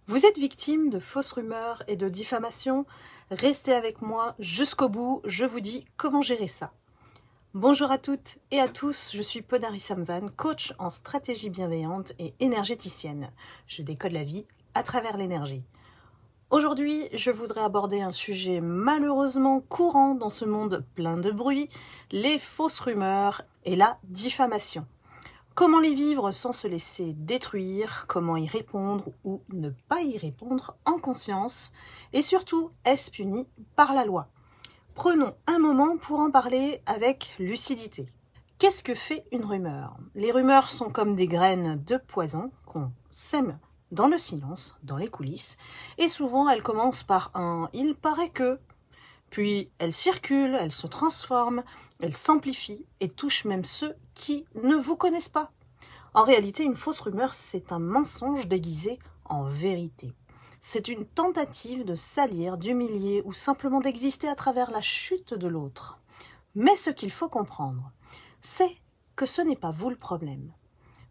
Vous êtes victime de fausses rumeurs et de diffamations? Restez avec moi jusqu'au bout, je vous dis comment gérer ça. Bonjour à toutes et à tous, je suis Podari Samvan, coach en stratégie bienveillante et énergéticienne. Je décode la vie à travers l'énergie. Aujourd'hui, je voudrais aborder un sujet malheureusement courant dans ce monde plein de bruit, les fausses rumeurs et la diffamation. Comment les vivre sans se laisser détruire, comment y répondre ou ne pas y répondre en conscience, et surtout, est-ce puni par la loi? Prenons un moment pour en parler avec lucidité. Qu'est-ce que fait une rumeur? Les rumeurs sont comme des graines de poison qu'on sème dans le silence, dans les coulisses, et souvent elles commencent par un « il paraît que », puis elles circulent, elles se transforment, elles s'amplifient et touchent même ceux qui ne vous connaissent pas. En réalité, une fausse rumeur, c'est un mensonge déguisé en vérité. C'est une tentative de salir, d'humilier ou simplement d'exister à travers la chute de l'autre. Mais ce qu'il faut comprendre, c'est que ce n'est pas vous le problème.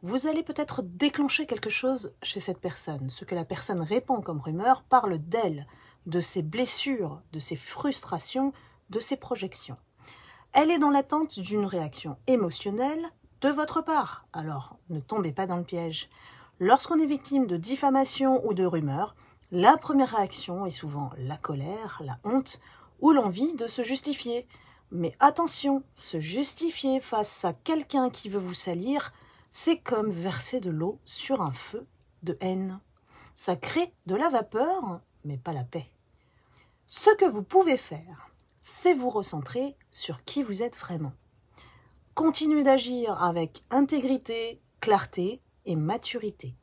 Vous allez peut-être déclencher quelque chose chez cette personne. Ce que la personne répond comme rumeur parle d'elle, de ses blessures, de ses frustrations, de ses projections. Elle est dans l'attente d'une réaction émotionnelle de votre part. Alors, ne tombez pas dans le piège. Lorsqu'on est victime de diffamation ou de rumeurs, la première réaction est souvent la colère, la honte ou l'envie de se justifier. Mais attention, se justifier face à quelqu'un qui veut vous salir, c'est comme verser de l'eau sur un feu de haine. Ça crée de la vapeur, mais pas la paix. Ce que vous pouvez faire, c'est vous recentrer sur qui vous êtes vraiment. Continuez d'agir avec intégrité, clarté et maturité.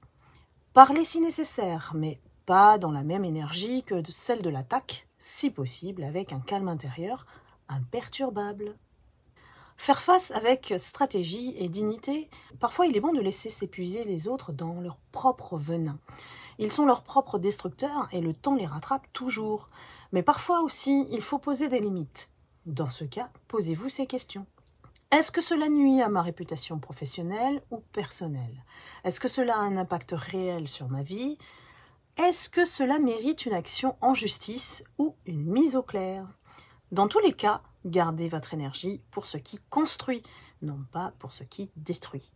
Parlez si nécessaire, mais pas dans la même énergie que celle de l'attaque, si possible avec un calme intérieur imperturbable. Faire face avec stratégie et dignité, parfois il est bon de laisser s'épuiser les autres dans leur propre venin. Ils sont leurs propres destructeurs et le temps les rattrape toujours. Mais parfois aussi, il faut poser des limites. Dans ce cas, posez-vous ces questions. Est-ce que cela nuit à ma réputation professionnelle ou personnelle? Est-ce que cela a un impact réel sur ma vie? Est-ce que cela mérite une action en justice ou une mise au clair? Dans tous les cas, gardez votre énergie pour ce qui construit, non pas pour ce qui détruit.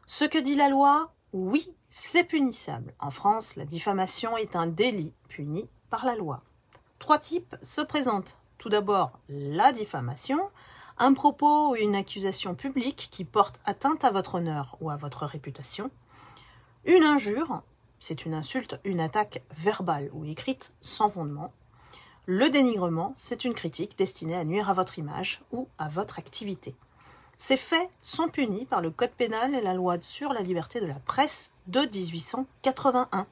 Ce que dit la loi, oui, c'est punissable. En France, la diffamation est un délit puni par la loi. 3 types se présentent. Tout d'abord, la diffamation, un propos ou une accusation publique qui porte atteinte à votre honneur ou à votre réputation. Une injure, c'est une insulte, une attaque verbale ou écrite sans fondement. Le dénigrement, c'est une critique destinée à nuire à votre image ou à votre activité. Ces faits sont punis par le Code pénal et la loi sur la liberté de la presse de 1881.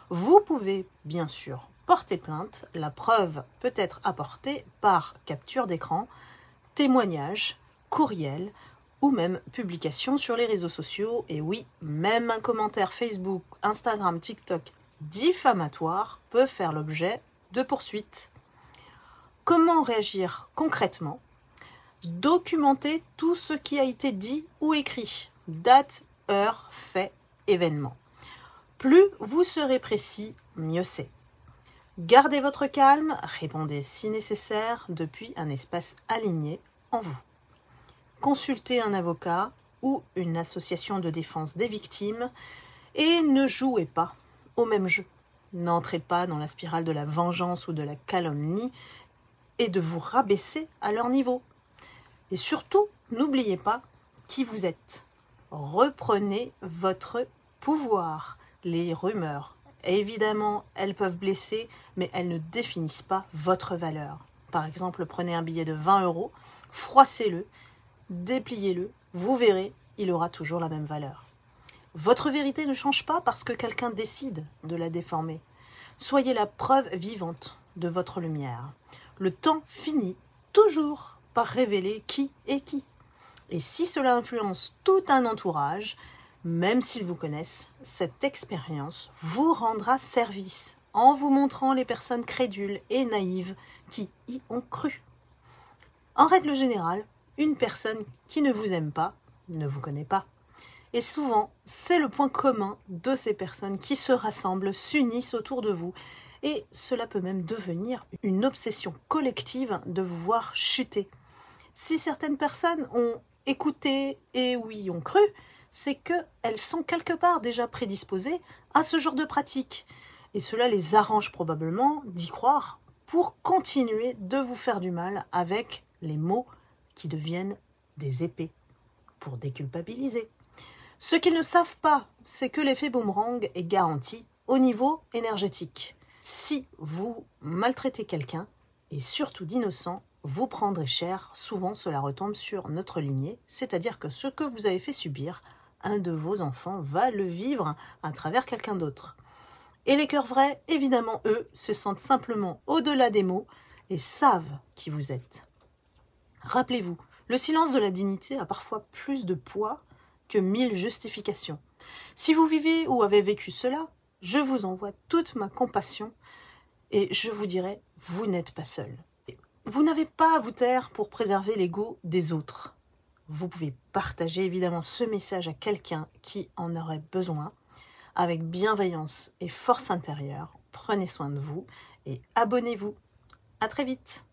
Vous pouvez, bien sûr, porter plainte. La preuve peut être apportée par capture d'écran, témoignage, courriel ou même publication sur les réseaux sociaux. Et oui, même un commentaire Facebook, Instagram, TikTok diffamatoire peut faire l'objet de poursuites. Comment réagir concrètement? Documentez tout ce qui a été dit ou écrit, date, heure, fait, événement. Plus vous serez précis, mieux c'est. Gardez votre calme, répondez si nécessaire depuis un espace aligné en vous. Consultez un avocat ou une association de défense des victimes et ne jouez pas au même jeu. N'entrez pas dans la spirale de la vengeance ou de la calomnie et de vous rabaisser à leur niveau. Et surtout, n'oubliez pas qui vous êtes. Reprenez votre pouvoir. Les rumeurs, évidemment, elles peuvent blesser, mais elles ne définissent pas votre valeur. Par exemple, prenez un billet de 20 €, froissez-le, dépliez-le, vous verrez, il aura toujours la même valeur. Votre vérité ne change pas parce que quelqu'un décide de la déformer. Soyez la preuve vivante de votre lumière. Le temps finit toujours par révéler qui est qui. Et si cela influence tout un entourage, même s'ils vous connaissent, cette expérience vous rendra service en vous montrant les personnes crédules et naïves qui y ont cru. En règle générale, une personne qui ne vous aime pas ne vous connaît pas. Et souvent, c'est le point commun de ces personnes qui se rassemblent, s'unissent autour de vous. Et cela peut même devenir une obsession collective de vous voir chuter. Si certaines personnes ont écouté et ou y ont cru, c'est qu'elles sont quelque part déjà prédisposées à ce genre de pratique. Et cela les arrange probablement d'y croire pour continuer de vous faire du mal avec les mots qui deviennent des épées pour déculpabiliser. Ce qu'ils ne savent pas, c'est que l'effet boomerang est garanti au niveau énergétique. Si vous maltraitez quelqu'un, et surtout d'innocent, vous prendrez cher. Souvent, cela retombe sur notre lignée, c'est-à-dire que ce que vous avez fait subir, un de vos enfants va le vivre à travers quelqu'un d'autre. Et les cœurs vrais, évidemment, eux, se sentent simplement au-delà des mots et savent qui vous êtes. Rappelez-vous, le silence de la dignité a parfois plus de poids que 1000 justifications. Si vous vivez ou avez vécu cela, je vous envoie toute ma compassion et je vous dirai, vous n'êtes pas seul. Vous n'avez pas à vous taire pour préserver l'ego des autres. Vous pouvez partager évidemment ce message à quelqu'un qui en aurait besoin. Avec bienveillance et force intérieure, prenez soin de vous et abonnez-vous. À très vite.